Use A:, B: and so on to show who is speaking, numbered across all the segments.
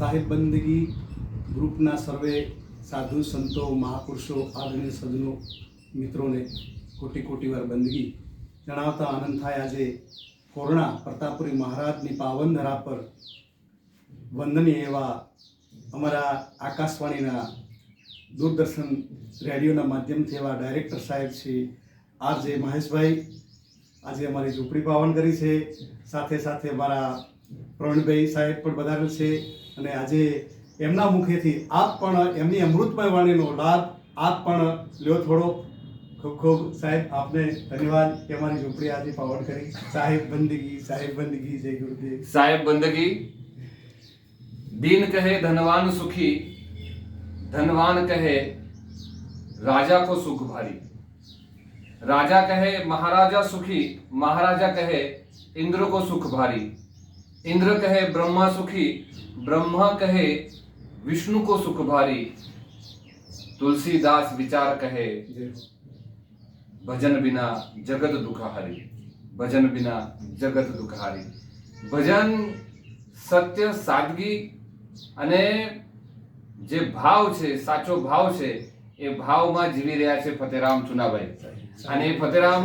A: સાહેબ બંદગી ગ્રુપના સર્વે સાધુ સંતો મહાપુરુષો આદરણીય સજ્જનો મિત્રોને કોટી કોટી વાર બંદગી જણાવતા આનંદ થાય. આજે કોરણા પ્રતાપપુરી મહારાજની પાવન ધરા પર વંદનીય એવા અમારા આકાશવાણીના દૂરદર્શન રેડિયોના માધ્યમથી એવા ડાયરેક્ટર સાહેબ શ્રી આર.જે. મહેશભાઈ આજે અમારી ઝૂંપડી પાવન કરી છે. સાથે સાથે અમારા પ્રવીણભાઈ સાહેબ પણ પધારેલ છે અને આજે એમના મુખેથી આપ પણ એમની અમૃતમય વાણીનો લાભ આપ પણ લ્યો થોડો. ખૂબ ખૂબ સાહેબ આપને ધન્યવાદ કે અમારી ઝૂંપડી આજે પાવન કરી. સાહેબ બંદગી, સાહેબ બંદગી, જય ગુરુદેવ.
B: साहेब बंदगी दीन कहे धनवान सुखी, धनवान कहे राजा को सुख भारी, राजा कहे महाराजा सुखी, महाराजा कहे इंद्र को सुख भारी, इंद्र कहे ब्रह्मा सुखी, ब्रह्मा कहे विष्णु को सुख भारी, तुलसीदास विचार कहे भजन बिना जगत दुखहारी, भजन बिना जगत दुखहारी. ભજન સત્ય, સાદગી અને જે ભાવ છે, સાચો ભાવ છે, એ ભાવમાં જીવી રહ્યા છે ફતેરામ ચુનાભાઈ. અને એ ફતેરામ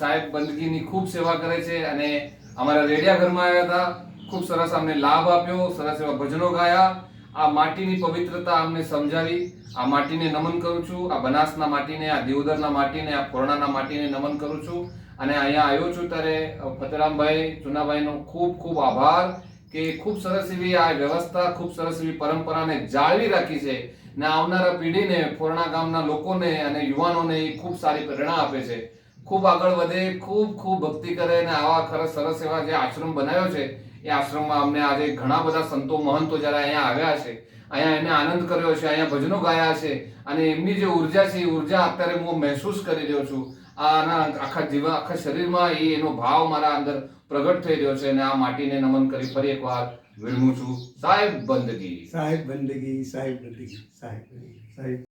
B: સાહેબ બંદગીની ખૂબ સેવા કરે છે અને અમારા રેડિયા ઘરમાં આવ્યા હતા. ખૂબ સરસ અમને લાભ આપ્યો, સરસ એવા ભજનો ગાયા. આ માટીની પવિત્રતા અમને સમજાવી. આ માટીને નમન કરું છું, આ બનાસના માટીને, આ દિયોદરના માટીને, આ કોરણાના માટીને નમન કરું છું. અને અહીંયા આવ્યો છું ત્યારે ફતેરામભાઈ ચુનાભાઈનો ખૂબ ખૂબ આભાર કે ખૂબ સરસ એવી આ વ્યવસ્થા, ખૂબ સરસ એવી પરંપરાને જાળવી રાખી છે ને આવનારા પેઢીને, કોરણા ગામના લોકોને અને યુવાનોને એ ખૂબ સારી પ્રેરણા આપે છે. ખૂબ આગળ વધે, ખૂબ ખૂબ ભક્તિ કરે અને આવા સરસ એવા જે આશ્રમ બનાવ્યો છે એ આશ્રમમાં અમને આજે ઘણા બધા સંતો મહંતો જ્યારે અહીંયા આવ્યા છે, અહીંયા એને આનંદ કર્યો છે, અહીંયા ભજનો ગાયા છે અને એમની જે ઉર્જા છે એ ઉર્જા અત્યારે હું મહેસૂસ કરી રહ્યો છું. આના આખા શરીરમાં એનો ભાવ મારા અંદર પ્રગટ થઈ રહ્યો છે અને આ માટીને નમન કરી ફરી એકવાર વિળમું છું. સાહેબ બંદગી,
A: સાહેબ બંદગી, સાહેબ બંદગી, સાહેબ બંદગી, સાહેબ.